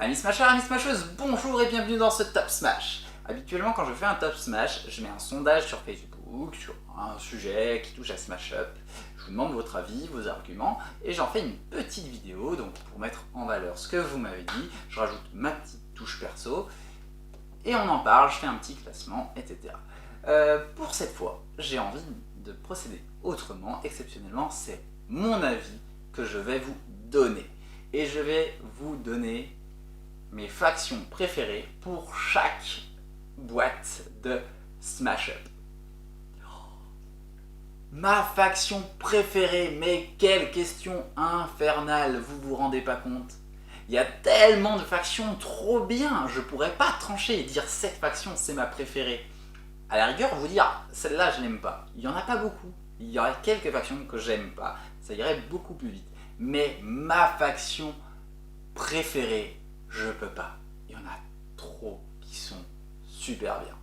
Amis Smashers, amis Smasheuses, bonjour et bienvenue dans ce Top Smash. Habituellement quand je fais un Top Smash, je mets un sondage sur Facebook, sur un sujet qui touche à Smash Up. Je vous demande votre avis, vos arguments, et j'en fais une petite vidéo donc pour mettre en valeur ce que vous m'avez dit. Je rajoute ma petite touche perso, et on en parle, je fais un petit classement, etc. Pour cette fois, j'ai envie de procéder autrement, exceptionnellement, c'est mon avis que je vais vous donner. Et je vais vous donner mes factions préférées pour chaque boîte de Smash Up. Ma faction préférée, mais quelle question infernale, vous vous rendez pas compte? Il y a tellement de factions trop bien, je pourrais pas trancher et dire cette faction c'est ma préférée. À la rigueur, vous dire celle-là je l'aime pas. Il y en a pas beaucoup. Il y aurait quelques factions que j'aime pas. Ça irait beaucoup plus vite. Mais ma faction préférée, je peux pas. Il y en a trop qui sont super bien.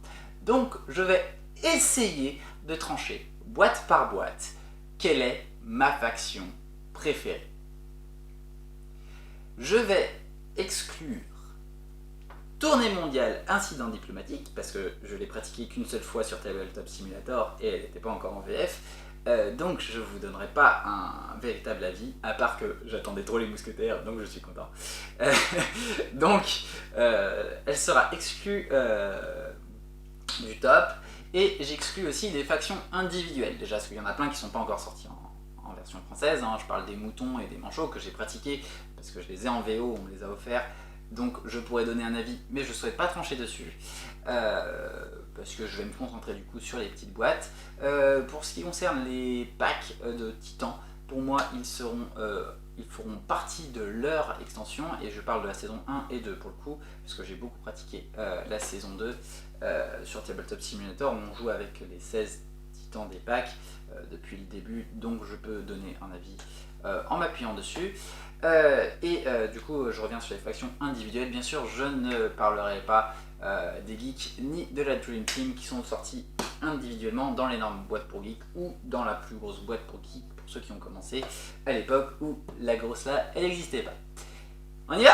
Donc je vais essayer de trancher boîte par boîte quelle est ma faction préférée. Je vais exclure Tournée mondiale incident diplomatique parce que je l'ai pratiqué qu'une seule fois sur Tabletop Simulator et elle n'était pas encore en VF. Donc je vous donnerai pas un véritable avis, à part que j'attendais trop les mousquetaires, donc je suis content. Elle sera exclue du top, et j'exclus aussi les factions individuelles, déjà parce qu'il y en a plein qui sont pas encore sortis en version française, hein. Je parle des moutons et des manchots que j'ai pratiqués, parce que je les ai en VO, on me les a offerts, donc je pourrais donner un avis, mais je ne souhaite pas trancher dessus. Parce que je vais me concentrer du coup sur les petites boîtes. Pour ce qui concerne les packs de titans, pour moi ils feront partie de leur extension, et je parle de la saison 1 et 2 pour le coup, parce que j'ai beaucoup pratiqué la saison 2 sur Tabletop Simulator, où on joue avec les 16 titans des packs depuis le début, donc je peux donner un avis en m'appuyant dessus. Du coup je reviens sur les factions individuelles. Bien sûr je ne parlerai pas des geeks ni de la Dream Team qui sont sortis individuellement dans l'énorme boîte pour geeks ou dans la plus grosse boîte pour geeks pour ceux qui ont commencé à l'époque où la grosse là elle n'existait pas. On y va!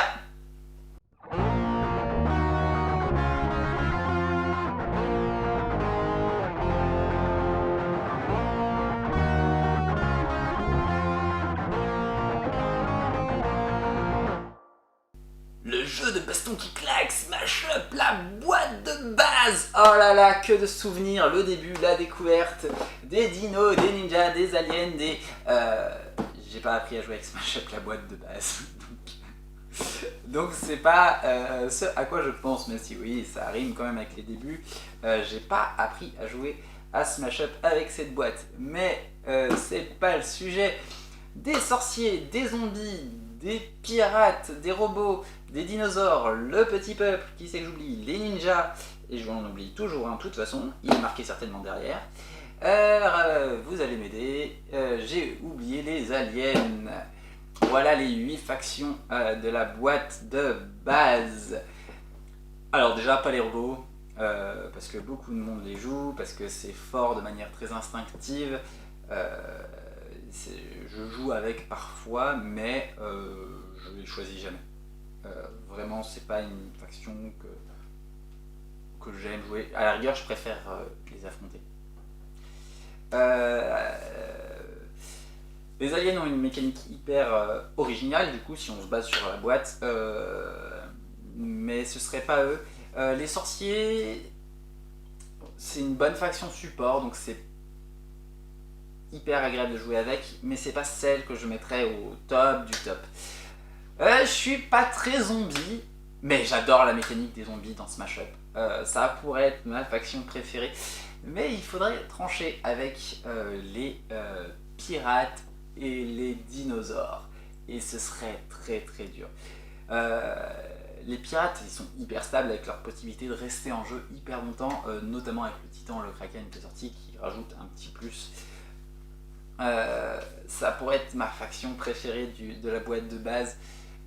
Le jeu de baston qui claque, Smash Up, la boîte de base. Oh là là, que de souvenirs, le début, la découverte, des dinos, des ninjas, des aliens, des... J'ai pas appris à jouer avec Smash Up, la boîte de base. Donc c'est pas ce à quoi je pense, même si oui, ça rime quand même avec les débuts. J'ai pas appris à jouer à Smash Up avec cette boîte, mais c'est pas le sujet. Des sorciers, des zombies, des pirates, des robots, des dinosaures, le petit peuple, qui c'est que j'oublie, les ninjas, et je en oublie toujours un, de toute façon, il est marqué certainement derrière. Vous allez m'aider, j'ai oublié les aliens. Voilà les 8 factions de la boîte de base. Alors déjà, pas les robots, parce que beaucoup de monde les joue, parce que c'est fort de manière très instinctive. Je joue avec parfois, mais je les choisis jamais. Vraiment, c'est pas une faction que j'aime jouer. À la rigueur, je préfère les affronter. Les aliens ont une mécanique hyper originale, du coup, si on se base sur la boîte, mais ce serait pas eux. Les sorciers, c'est une bonne faction support, donc c'est hyper agréable de jouer avec, mais c'est pas celle que je mettrais au top du top. Je suis pas très zombie, mais j'adore la mécanique des zombies dans Smash Up. Ça pourrait être ma faction préférée, mais il faudrait trancher avec les pirates et les dinosaures, et ce serait très très dur. Les pirates, ils sont hyper stables avec leur possibilité de rester en jeu hyper longtemps, notamment avec le titan, le kraken qui est sorti, qui rajoute un petit plus. Ça pourrait être ma faction préférée de la boîte de base,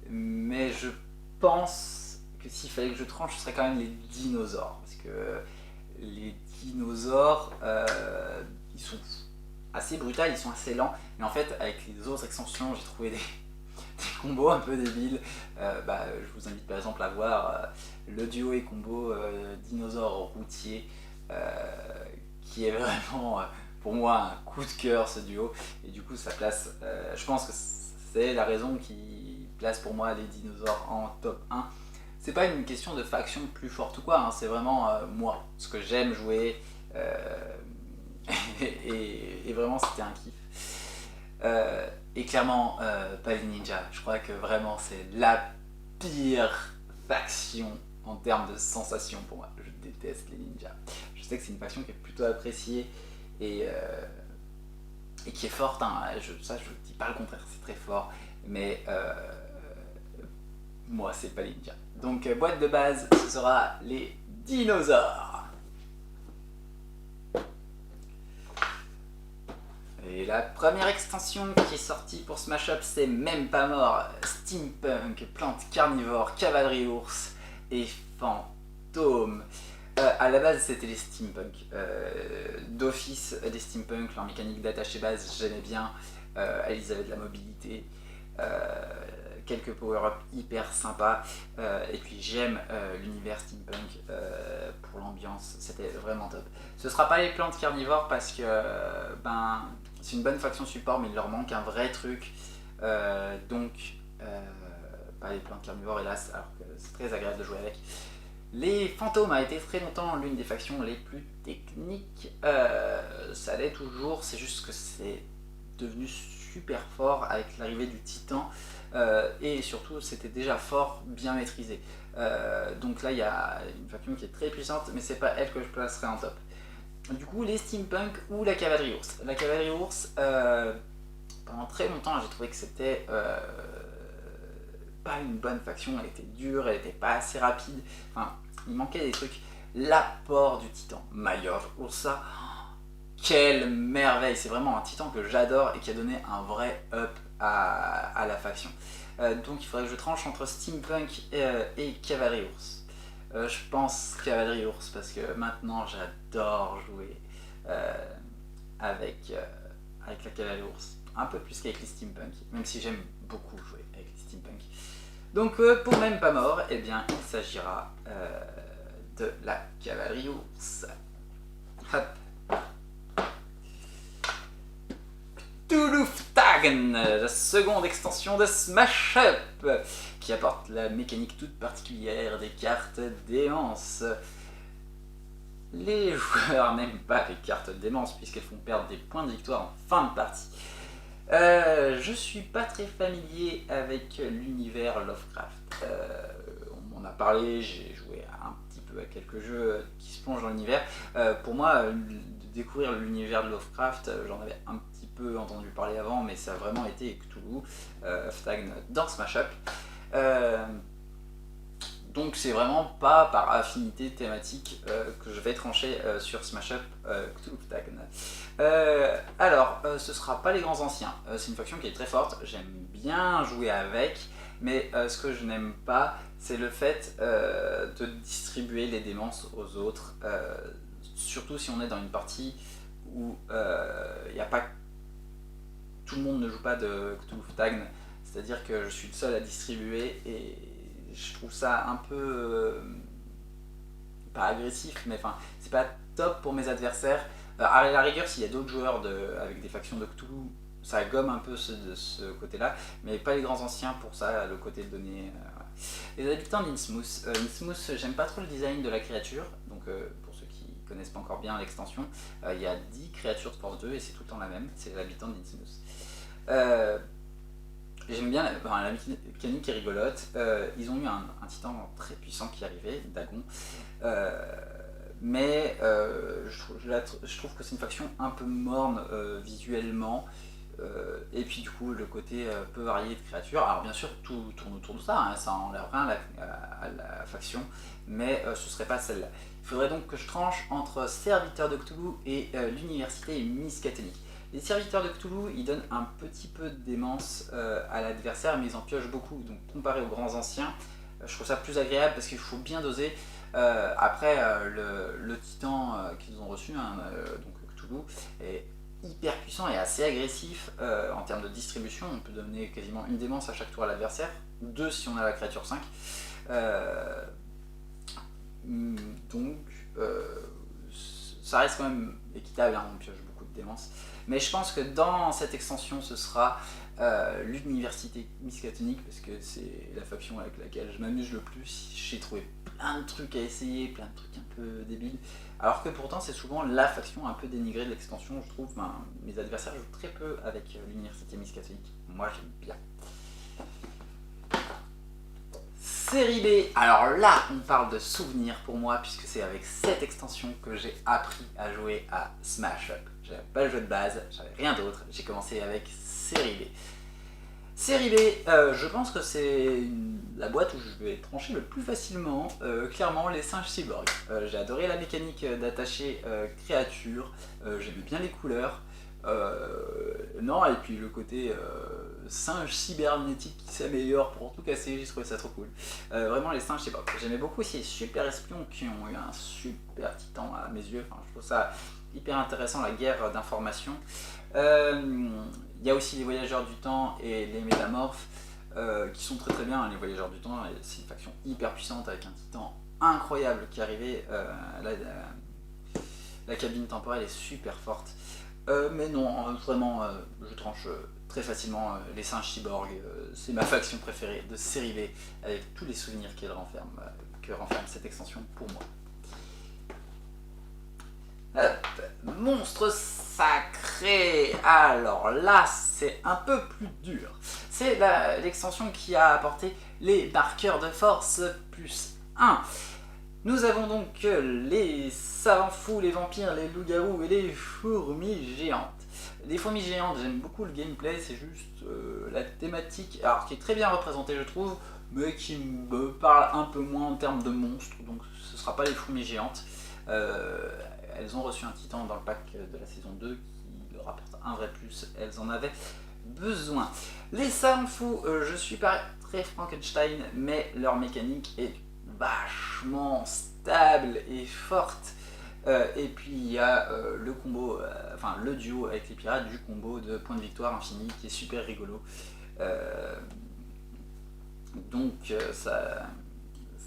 mais je pense que s'il fallait que je tranche, ce serait quand même les dinosaures, parce que les dinosaures, ils sont assez brutaux, ils sont assez lents, mais en fait avec les autres extensions, j'ai trouvé des combos un peu débiles. Je vous invite par exemple à voir le duo et combo dinosaure routier, qui est vraiment pour moi un coup de cœur ce duo. Et du coup ça place, je pense que c'est la raison qui place pour moi les dinosaures en top 1. C'est pas une question de faction plus forte ou quoi, hein, c'est vraiment moi, ce que j'aime jouer. Et vraiment c'était un kiff. Et clairement, pas les ninjas. Je crois que vraiment c'est la pire faction en termes de sensations pour moi. Je déteste les ninjas. Je sais que c'est une faction qui est plutôt appréciée et, et qui est forte. Hein. Je dis pas le contraire, c'est très fort. Mais moi, c'est pas les ninjas. Donc, boîte de base, ce sera les dinosaures. Et la première extension qui est sortie pour Smash Up, c'est même pas mort. Steampunk, plantes carnivores, cavalerie ours et fantômes. À la base, c'était les steampunk. D'office, des steampunk, leur mécanique d'attaché base, j'aimais bien. Ils avaient de la mobilité. Quelques power-up hyper sympas, et puis j'aime l'univers steampunk pour l'ambiance, c'était vraiment top. Ce sera pas les plantes carnivores parce que c'est une bonne faction support, mais il leur manque un vrai truc, donc pas les plantes carnivores hélas, alors que c'est très agréable de jouer avec. Les fantômes a été très longtemps l'une des factions les plus techniques, ça l'est toujours, c'est juste que c'est devenu super fort avec l'arrivée du titan. Et surtout c'était déjà fort, bien maîtrisé. Donc là il y a une faction qui est très puissante, mais c'est pas elle que je placerai en top. Du coup les steampunk ou la cavalerie ours. La cavalerie ours, pendant très longtemps j'ai trouvé que c'était pas une bonne faction, elle était dure, elle était pas assez rapide, enfin il manquait des trucs. L'apport du titan, Major Ursa, quelle merveille, c'est vraiment un titan que j'adore et qui a donné un vrai up à la faction. Donc il faudrait que je tranche entre Steampunk et Cavalerie Ours. Je pense Cavalerie Ours parce que maintenant j'adore jouer avec la Cavalerie Ours. Un peu plus qu'avec les Steampunk, même si j'aime beaucoup jouer avec les Steampunk. Donc pour même pas mort, eh bien il s'agira de la Cavalerie Ours. Hop. Cthulhu-Ftagen, la seconde extension de Smash Up, qui apporte la mécanique toute particulière des cartes démence. Les joueurs n'aiment pas les cartes démence puisqu'elles font perdre des points de victoire en fin de partie. Je suis pas très familier avec l'univers Lovecraft. On m'en a parlé, j'ai joué un petit peu à quelques jeux qui se plongent dans l'univers. Pour moi, de découvrir l'univers de Lovecraft, j'en avais un petit peu entendu parler avant, mais ça a vraiment été Cthulhu, Ftagen dans Smash Up. Donc c'est vraiment pas par affinité thématique que je vais trancher sur Smash Up Cthulhu Ftagen. Alors, ce sera pas les grands anciens, c'est une faction qui est très forte, j'aime bien jouer avec, mais ce que je n'aime pas, c'est le fait de distribuer les démences aux autres, surtout si on est dans une partie où il n'y a pas... tout le monde ne joue pas de Cthulhu Ftagen, c'est-à-dire que je suis le seul à distribuer et je trouve ça un peu pas agressif, mais enfin c'est pas top pour mes adversaires. À la rigueur, s'il y a d'autres joueurs avec des factions de Cthulhu, ça gomme un peu de ce côté-là, mais pas les grands anciens pour ça, le côté de donner. Les habitants d'Innsmouth. Innsmouth, j'aime pas trop le design de la créature, donc pour ceux qui connaissent pas encore bien l'extension, il y a 10 créatures de force 2 et c'est tout le temps la même, c'est l'habitant d'Innsmouth. J'aime bien la mécanique est rigolote. Ils ont eu un titan très puissant qui arrivait, Dagon. Mais je trouve que c'est une faction un peu morne visuellement. Et puis du coup, le côté peu varié de créatures. Alors bien sûr, tout tourne autour de ça, hein, ça enlève rien à la faction, mais ce serait pas celle-là. Il faudrait donc que je tranche entre serviteurs de Cthulhu et l'université miskatonique. Les serviteurs de Cthulhu, ils donnent un petit peu de démence à l'adversaire, mais ils en piochent beaucoup. Donc comparé aux grands anciens, je trouve ça plus agréable parce qu'il faut bien doser. Après, le titan qu'ils ont reçu, hein, donc Cthulhu, est hyper puissant et assez agressif en termes de distribution. On peut donner quasiment une démence à chaque tour à l'adversaire, 2 si on a la créature 5. Donc ça reste quand même équitable, hein, on pioche beaucoup de démence. Mais je pense que dans cette extension, ce sera l'université miskatonique, parce que c'est la faction avec laquelle je m'amuse le plus. J'ai trouvé plein de trucs à essayer, plein de trucs un peu débiles, alors que pourtant c'est souvent la faction un peu dénigrée de l'extension, je trouve. Mes adversaires jouent très peu avec l'université miskatonique, moi j'aime bien. Série B, alors là on parle de souvenirs pour moi, puisque c'est avec cette extension que j'ai appris à jouer à Smash Up. J'avais pas le jeu de base, j'avais rien d'autre, j'ai commencé avec Série B. Série B, je pense que c'est la boîte où je vais trancher le plus facilement, clairement les singes cyborgs. J'ai adoré la mécanique d'attacher créatures, j'aimais bien les couleurs, non, et puis le côté singe cybernétique qui s'améliore pour tout casser, j'ai trouvé ça trop cool. Vraiment les singes cyborgs. J'aimais beaucoup aussi les super espions qui ont eu un super titan à mes yeux, enfin, je trouve ça hyper intéressant, la guerre d'information. Il y a aussi les voyageurs du temps et les métamorphes qui sont très très bien, hein, les voyageurs du temps, c'est une faction hyper puissante avec un titan incroyable qui est arrivé, la cabine temporelle est super forte. Mais non, vraiment, je tranche très facilement les singes cyborgs, c'est ma faction préférée de série B, avec tous les souvenirs qu'elle renferme, que renferme cette extension pour moi. Monstre sacré, alors là c'est un peu plus dur. C'est l'extension qui a apporté les marqueurs de force plus 1. Nous avons donc les savants fous, les vampires, les loups-garous et les fourmis géantes. Les fourmis géantes, j'aime beaucoup le gameplay, c'est juste la thématique, alors qui est très bien représentée je trouve, mais qui me parle un peu moins en termes de monstres, donc ce ne sera pas les fourmis géantes. Elles ont reçu un titan dans le pack de la saison 2 qui leur apporte un vrai plus, elles en avaient besoin. Les savants fous, je suis pas très Frankenstein, mais leur mécanique est vachement stable et forte. Et puis il y a le combo, enfin le duo avec les pirates du combo de points de victoire infini qui est super rigolo. Donc ça,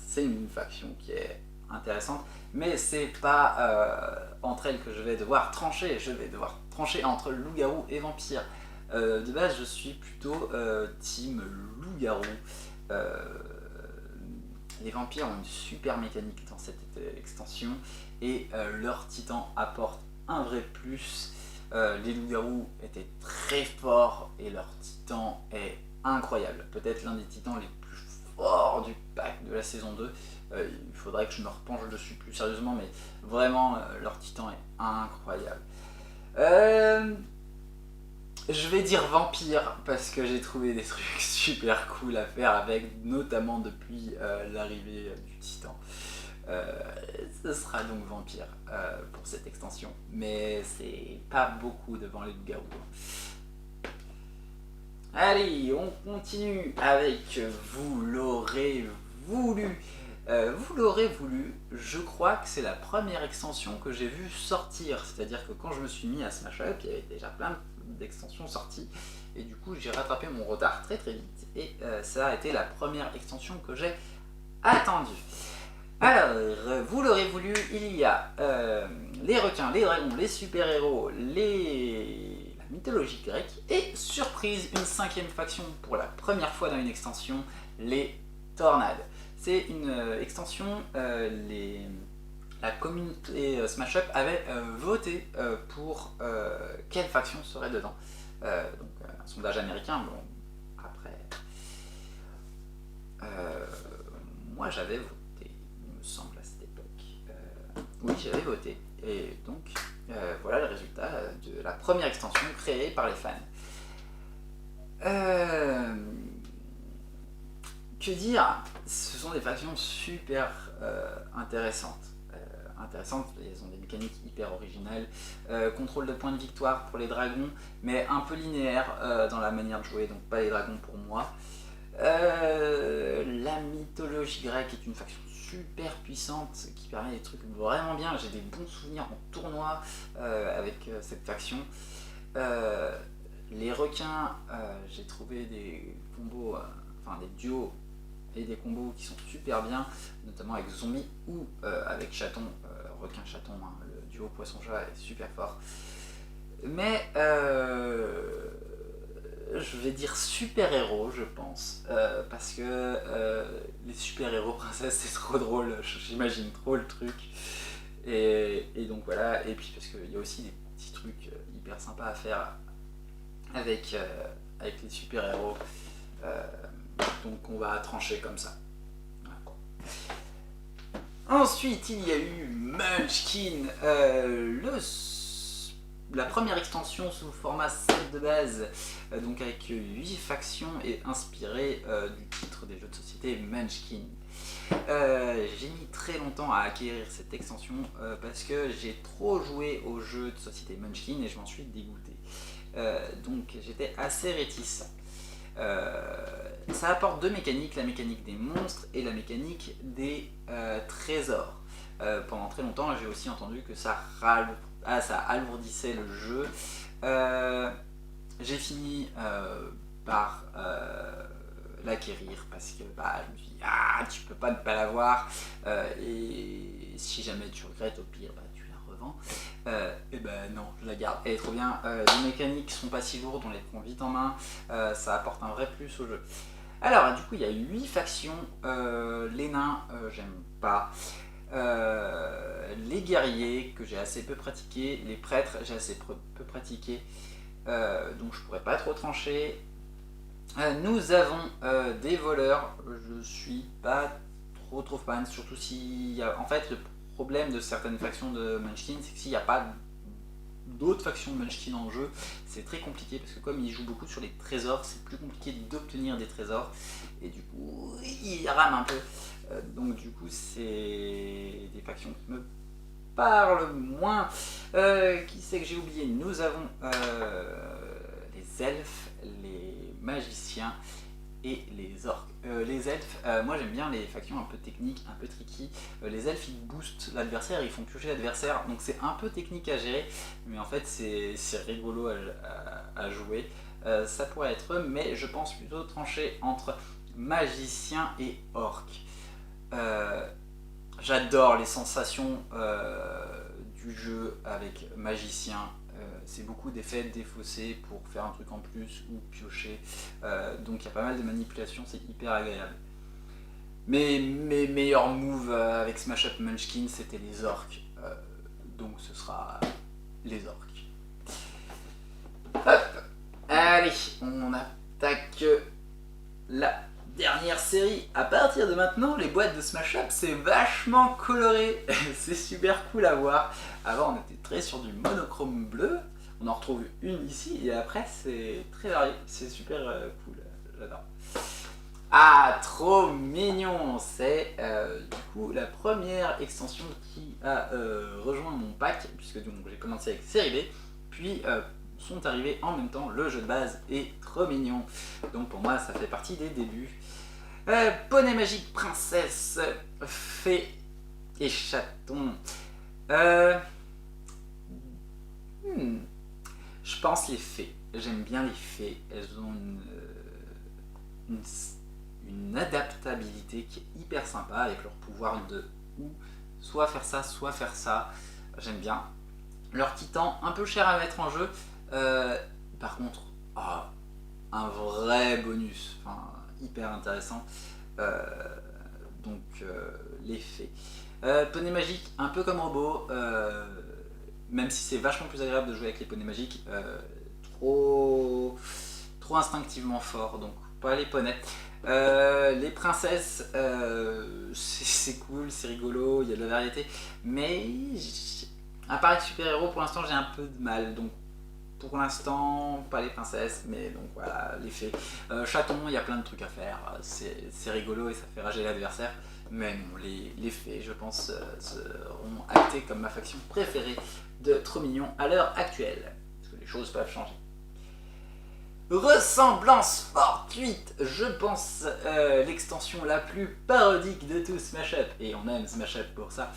c'est une faction qui est intéressante, mais c'est pas entre elles que je vais devoir trancher. Je vais devoir trancher entre loup-garou et vampire. De base, je suis plutôt team loup-garou. Les vampires ont une super mécanique dans cette extension et leur titan apporte un vrai plus. Les loups-garous étaient très forts et leur titan est incroyable. Peut-être l'un des titans les plus forts du pack de la saison 2. Il faudrait que je me repenche dessus plus sérieusement, mais vraiment leur titan est incroyable. Je vais dire vampire parce que j'ai trouvé des trucs super cool à faire avec, notamment depuis l'arrivée du titan. Ce sera donc vampire pour cette extension, mais c'est pas beaucoup devant les loups-garous. Allez, on continue avec vous l'aurez voulu. Vous l'aurez voulu, je crois que c'est la première extension que j'ai vue sortir, c'est-à-dire que quand je me suis mis à Smash Up, il y avait déjà plein d'extensions sorties, et du coup j'ai rattrapé mon retard très très vite, et ça a été la première extension que j'ai attendue. Alors, vous l'aurez voulu, il y a les requins, les dragons, les super-héros, la mythologie grecque, et surprise, une 5e faction pour la première fois dans une extension, les tornades. C'est une extension, la communauté Smash Up avait voté pour quelle faction serait dedans. Donc un sondage américain, bon, après, moi j'avais voté, il me semble à cette époque. Oui, j'avais voté, et donc voilà le résultat de la première extension créée par les fans. Que dire? Ce sont des factions super intéressantes. Elles ont des mécaniques hyper originales. Contrôle de points de victoire pour les dragons, mais un peu linéaire dans la manière de jouer, donc pas les dragons pour moi. La mythologie grecque est une faction super puissante qui permet des trucs vraiment bien. J'ai des bons souvenirs en tournoi avec cette faction. Les requins, j'ai trouvé des combos, enfin des duos et des combos qui sont super bien, notamment avec zombie ou avec chaton, requin-chaton, hein, le duo poisson-chat est super fort. Mais je vais dire super-héros, je pense, parce que les super-héros princesses c'est trop drôle, j'imagine trop le truc. Et donc voilà, et puis parce qu'il y a aussi des petits trucs hyper sympas à faire avec, avec les super-héros. Donc on va trancher comme ça. Voilà. Ensuite, il y a eu Munchkin, la première extension sous format set de base, donc avec 8 factions et inspiré du titre des jeux de société Munchkin. J'ai mis très longtemps à acquérir cette extension parce que j'ai trop joué aux jeux de société Munchkin et je m'en suis dégoûté. Donc j'étais assez réticent. Ça apporte deux mécaniques, la mécanique des monstres et la mécanique des trésors. Pendant très longtemps, j'ai aussi entendu que ça alourdissait le jeu. J'ai fini par l'acquérir parce que je me suis dit, tu peux pas ne pas l'avoir, et si jamais tu regrettes, au pire tu la revends. Et ben non, je la garde, elle est trop bien. Les mécaniques sont pas si lourdes, on les prend vite en main, ça apporte un vrai plus au jeu. Alors du coup il y a 8 factions, les nains j'aime pas, les guerriers que j'ai assez peu pratiqué, les prêtres j'ai assez peu pratiqué, donc je pourrais pas trop trancher. Nous avons des voleurs, je suis pas trop fan, surtout si en fait le problème de certaines factions de Munchkin c'est que s'il n'y a pas d'autres factions de Munchkin en jeu, c'est très compliqué parce que comme ils jouent beaucoup sur les trésors, c'est plus compliqué d'obtenir des trésors et du coup ils rament un peu. Donc du coup c'est des factions qui me parlent moins. Qui c'est que j'ai oublié? Nous avons les elfes, les magiciens et les orques. Les elfes, moi j'aime bien les factions un peu techniques, un peu tricky. Les elfes ils boostent l'adversaire, ils font piocher l'adversaire, donc c'est un peu technique à gérer, mais en fait c'est rigolo à jouer. Ça pourrait être eux, mais je pense plutôt trancher entre magicien et orque. J'adore les sensations du jeu avec magicien. C'est beaucoup d'effets défaussés pour faire un truc en plus ou piocher. Donc il y a pas mal de manipulations, c'est hyper agréable. Mais mes meilleurs moves avec Smash Up Munchkin, c'était les orques. Donc ce sera les orques. Hop. Allez, on attaque la dernière série. À partir de maintenant, les boîtes de Smash Up, c'est vachement coloré. C'est super cool à voir. Avant, on était très sur du monochrome bleu. On en retrouve une ici et après, c'est très varié. C'est super cool. J'adore. Ah, trop mignon. C'est du coup la première extension qui a rejoint mon pack, puisque j'ai commencé avec série B, puis sont arrivés en même temps. Le jeu de base est trop mignon, donc pour moi ça fait partie des débuts. Poney magique, princesse, fée et chaton. Je pense les fées. J'aime bien les fées. Elles ont une adaptabilité qui est hyper sympa avec leur pouvoir de ou soit faire ça, soit faire ça. J'aime bien. Leur titan, un peu cher à mettre en jeu. Par contre, un vrai bonus. Enfin, hyper intéressant. Donc, les fées. Poney magique, un peu comme robot. Même si c'est vachement plus agréable de jouer avec les poneys magiques, trop instinctivement fort, donc pas les poneys. Les princesses, c'est cool, c'est rigolo, il y a de la variété, mais à part les super-héros, pour l'instant j'ai un peu de mal, donc pour l'instant pas les princesses, mais donc voilà, les fées. Chaton, il y a plein de trucs à faire, c'est rigolo et ça fait rager l'adversaire. Mais non, les fées, je pense, seront actées comme ma faction préférée de Trop Mignon à l'heure actuelle. Parce que les choses peuvent changer. Ressemblance fortuite, je pense, l'extension la plus parodique de tout Smash Up. Et on aime Smash Up pour ça.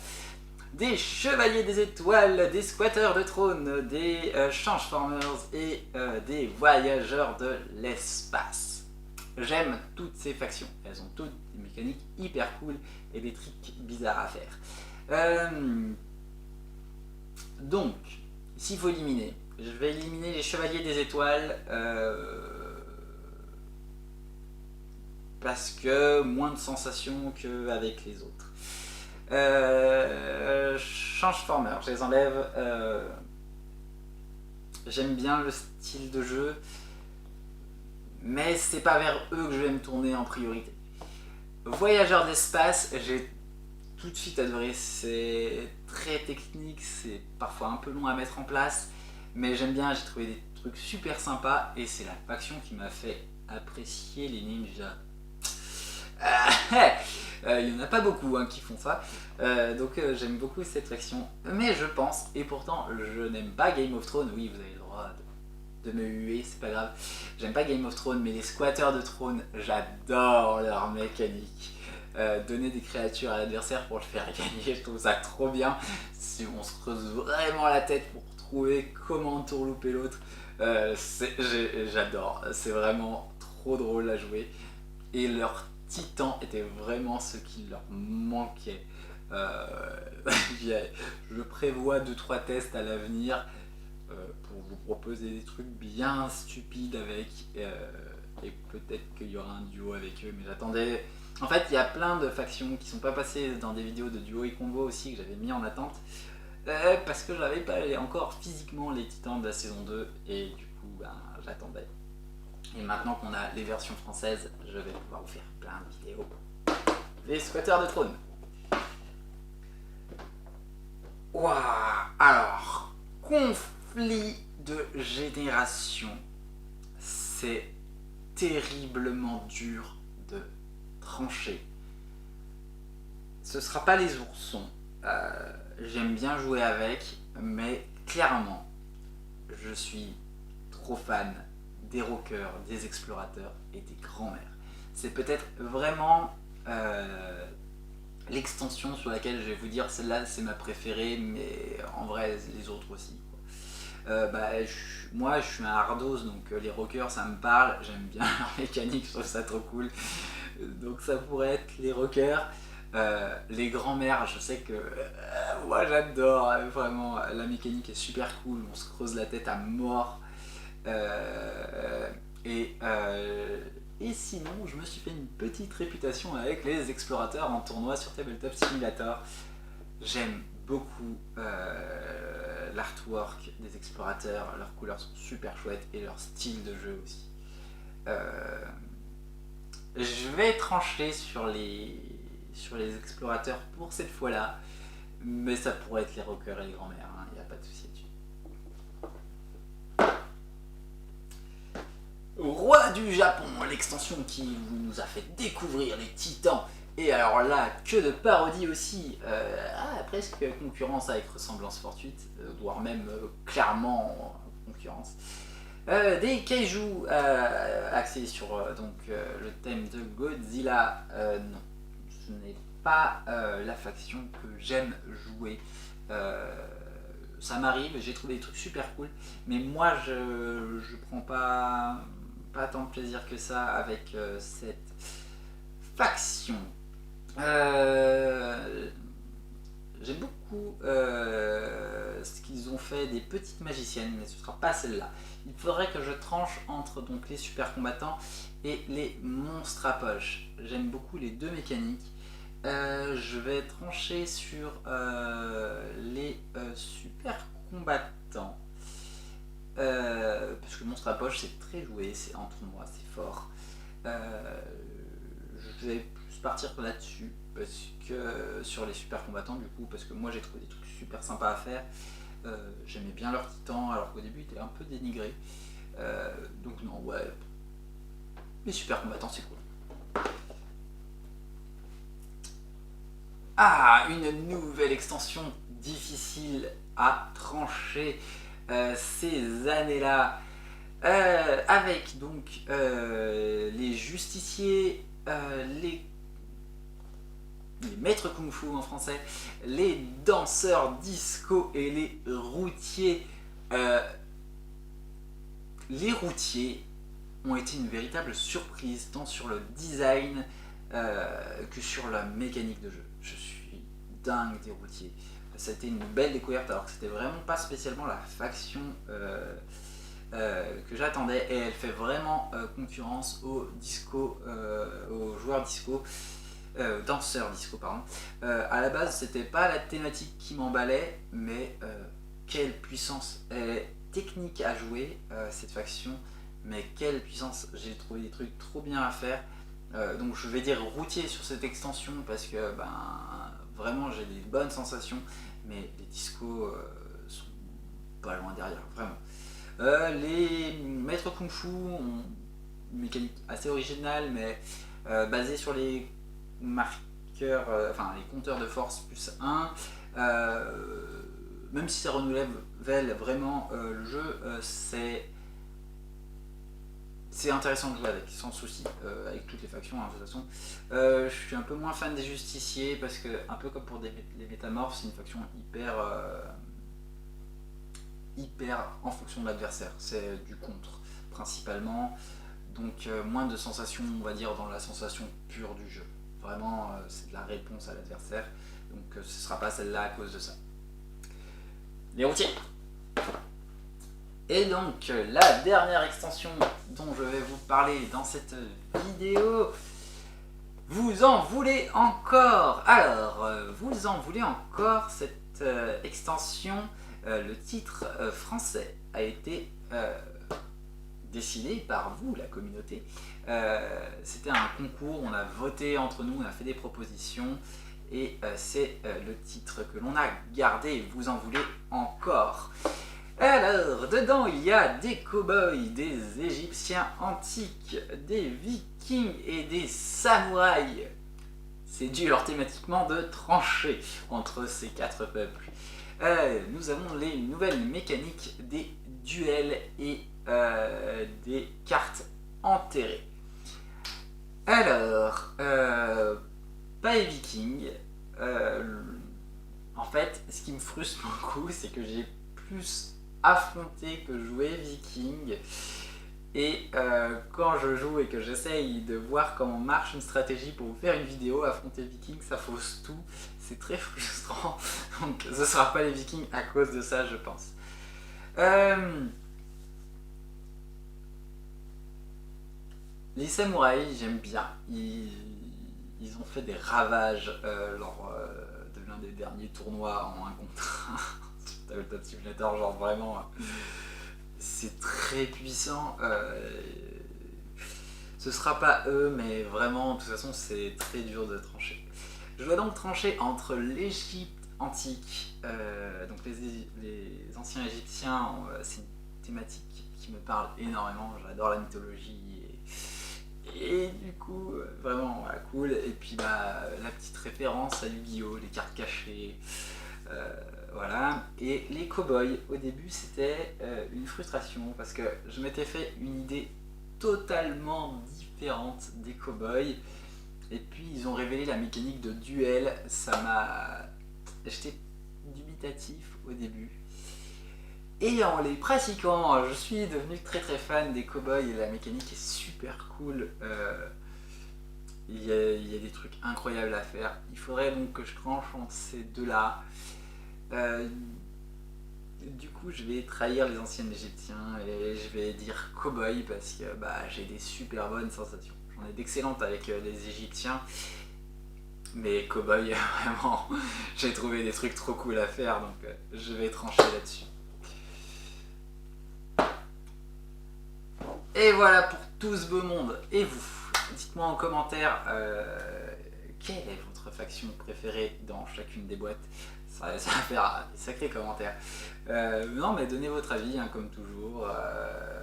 des chevaliers des étoiles, des squatteurs de trône, des changeformers et des voyageurs de l'espace. J'aime toutes ces factions, elles ont toutes des mécaniques hyper cool et des trucs bizarres à faire. Donc, s'il faut éliminer, je vais éliminer les chevaliers des étoiles parce que moins de sensations qu'avec les autres. Changeformer, je les enlève. J'aime bien le style de jeu, mais c'est pas vers eux que je vais me tourner en priorité. Voyageurs d'espace, j'ai tout de suite adoré, c'est très technique, c'est parfois un peu long à mettre en place, mais j'aime bien, j'ai trouvé des trucs super sympas et c'est la faction qui m'a fait apprécier les ninjas. Il n'y en a pas beaucoup qui font ça, donc j'aime beaucoup cette faction, mais je pense, et pourtant je n'aime pas Game of Thrones, oui vous avez le droit de me huer, c'est pas grave, j'aime pas Game of Thrones, mais les squatteurs de trône, j'adore leur mécanique. Donner des créatures à l'adversaire pour le faire gagner, je trouve ça trop bien. Si on se creuse vraiment la tête pour trouver comment tourlouper l'autre, j'adore, c'est vraiment trop drôle à jouer. Et leur titan était vraiment ce qui leur manquait. Je prévois 2-3 tests à l'avenir pour vous proposer des trucs bien stupides avec, et peut-être qu'il y aura un duo avec eux, mais j'attendais. En fait, il y a plein de factions qui sont pas passées dans des vidéos de duo et combo aussi que j'avais mis en attente parce que j'avais pas encore physiquement les titans de la saison 2 et du coup j'attendais. Et maintenant qu'on a les versions françaises, je vais pouvoir vous faire plein de vidéos. Les squatteurs de trône. Waouh. Alors, conflit de génération. C'est terriblement dur de trancher. Ce sera pas les oursons. J'aime bien jouer avec, mais clairement, je suis trop fan des rockers, des explorateurs et des grands-mères. C'est peut-être vraiment l'extension sur laquelle je vais vous dire celle-là c'est ma préférée, mais en vrai les autres aussi. Moi je suis un hardos, donc les rockers ça me parle, j'aime bien leur mécanique, je trouve ça trop cool. Donc ça pourrait être les rockers. Les grands-mères, je sais que moi j'adore, vraiment la mécanique est super cool, on se creuse la tête à mort. Et sinon, je me suis fait une petite réputation avec les explorateurs en tournoi sur Tabletop Simulator. J'aime beaucoup l'artwork des explorateurs, leurs couleurs sont super chouettes et leur style de jeu aussi. Je vais trancher sur les explorateurs pour cette fois-là, mais ça pourrait être les rockers et les grands-mères, il n'y a pas de souci dessus. Roi du Japon, l'extension qui nous a fait découvrir les titans. Et alors là, que de parodie aussi, presque concurrence avec ressemblance fortuite, voire même clairement concurrence. Des kaiju axés sur le thème de Godzilla, non, ce n'est pas la faction que j'aime jouer. Ça m'arrive, j'ai trouvé des trucs super cool, mais moi je prends pas tant de plaisir que ça avec cette faction. J'aime beaucoup ce qu'ils ont fait des petites magiciennes, mais ce ne sera pas celle-là. Il faudrait que je tranche entre donc les super combattants et les monstres à poche. J'aime beaucoup les deux mécaniques. Je vais trancher sur les super combattants. Parce que monstre à poche c'est très joué, c'est en tournoi, c'est fort. Je vais plus partir là-dessus parce que sur les super combattants du coup, parce que moi j'ai trouvé des trucs super sympas à faire. J'aimais bien leur titan alors qu'au début il était un peu dénigré. Donc non, ouais, les super combattants c'est cool. Une nouvelle extension difficile à trancher ces années-là, avec donc les justiciers, les maîtres kung-fu en français, les danseurs disco et les routiers. Les routiers ont été une véritable surprise, tant sur le design que sur la mécanique de jeu. Je suis dingue des routiers. Ça a été une belle découverte, alors que c'était vraiment pas spécialement la faction que j'attendais, et elle fait vraiment concurrence aux disco, aux joueurs disco, danseurs disco pardon. À la base c'était pas la thématique qui m'emballait, mais quelle puissance, elle est technique à jouer cette faction, mais quelle puissance, j'ai trouvé des trucs trop bien à faire. Donc je vais dire routier sur cette extension parce que vraiment j'ai des bonnes sensations, mais les discos sont pas loin derrière, vraiment. Les maîtres kung fu ont une mécanique assez originale, mais basée sur les marqueurs, enfin les compteurs de force plus 1. Même si ça renouvelle vraiment le jeu, c'est intéressant de jouer avec, sans souci, avec toutes les factions de toute façon. Je suis un peu moins fan des justiciers parce que, un peu comme pour les métamorphes, c'est une faction hyper en fonction de l'adversaire, c'est du contre principalement, donc moins de sensations, on va dire, dans la sensation pure du jeu. Vraiment, c'est de la réponse à l'adversaire, donc ce sera pas celle-là à cause de ça. Les routiers. Et donc la dernière extension dont je vais vous parler dans cette vidéo, vous en voulez encore? Alors, vous en voulez encore cette extension? Le titre français a été décidé par vous, la communauté. C'était un concours, on a voté entre nous, on a fait des propositions, et c'est le titre que l'on a gardé. Vous en voulez encore? Alors, dedans il y a des cow-boys, des égyptiens antiques, des vikings et des samouraïs. C'est dur thématiquement de trancher entre ces quatre peuples. Nous avons les nouvelles mécaniques des duels et des cartes enterrées. Alors, pas les vikings. En fait, ce qui me frustre beaucoup, c'est que j'ai plus affronté que joué viking, et quand je joue et que j'essaye de voir comment marche une stratégie pour vous faire une vidéo, affronter viking, ça fausse tout, c'est très frustrant, donc ce sera pas les vikings à cause de ça, je pense. Les samouraïs, j'aime bien, ils ont fait des ravages lors de l'un des derniers tournois en 1 contre 1. Tabletop Simulator, genre vraiment c'est très puissant. Ce sera pas eux, mais vraiment de toute façon c'est très dur de trancher. Je dois donc trancher entre l'Égypte antique, donc les anciens égyptiens, c'est une thématique qui me parle énormément, j'adore la mythologie, et du coup vraiment voilà, cool. Et puis la petite référence à Yu-Gi-Oh, les cartes cachées, voilà. Et les cow-boys, au début c'était une frustration parce que je m'étais fait une idée totalement différente des cow-boys, et puis ils ont révélé la mécanique de duel, ça m'a... J'étais dubitatif au début, et en les pratiquant je suis devenu très fan des cow-boys, et la mécanique est super cool. Il y a des trucs incroyables à faire. Il faudrait donc que je tranche entre ces deux là. Du coup je vais trahir les anciens égyptiens et je vais dire cow-boy parce que j'ai des super bonnes sensations. J'en ai d'excellentes avec les égyptiens, mais cow-boy vraiment j'ai trouvé des trucs trop cool à faire, donc je vais trancher là-dessus. Et voilà pour tout ce beau monde. Et vous, dites-moi en commentaire quelle est votre faction préférée dans chacune des boîtes. Ça va faire des sacrés commentaires. Non, mais donnez votre avis, hein, comme toujours.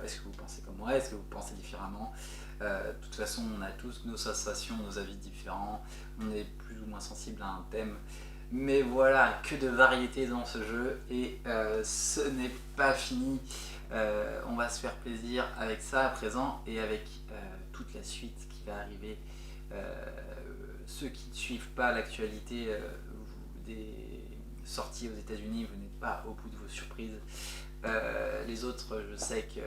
Est-ce que vous pensez comme moi? Est-ce que vous pensez différemment? De toute façon, on a tous nos sensations, nos avis différents. On est plus ou moins sensible à un thème. Mais voilà, que de variété dans ce jeu. Et ce n'est pas fini. On va se faire plaisir avec ça à présent, et avec toute la suite qui va arriver ceux qui ne suivent pas l'actualité des sorties aux États-Unis, vous n'êtes pas au bout de vos surprises. Les autres, je sais que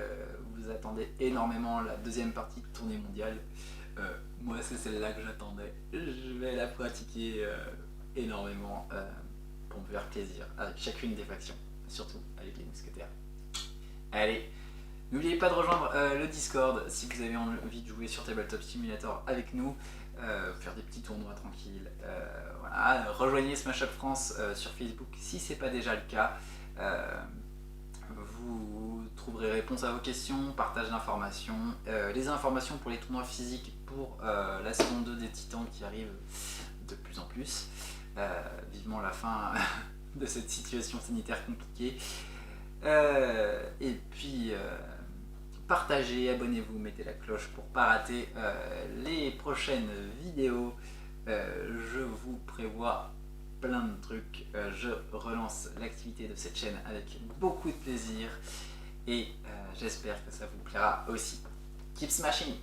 vous attendez énormément la deuxième partie de tournée mondiale. Moi, c'est celle-là que j'attendais. Je vais la pratiquer énormément pour me faire plaisir avec chacune des factions, surtout avec les mousquetaires. Allez, n'oubliez pas de rejoindre le Discord si vous avez envie de jouer sur Tabletop Simulator avec nous, faire des petits tournois tranquilles. Voilà. Rejoignez Smash Up France sur Facebook si c'est pas déjà le cas. Vous trouverez réponse à vos questions, partage d'informations, les informations pour les tournois physiques pour la saison 2 des Titans qui arrive de plus en plus. Vivement la fin de cette situation sanitaire compliquée. Et puis partagez, abonnez-vous, mettez la cloche pour pas rater les prochaines vidéos. Je vous prévois plein de trucs. Je relance l'activité de cette chaîne avec beaucoup de plaisir et j'espère que ça vous plaira aussi. Keep smashing!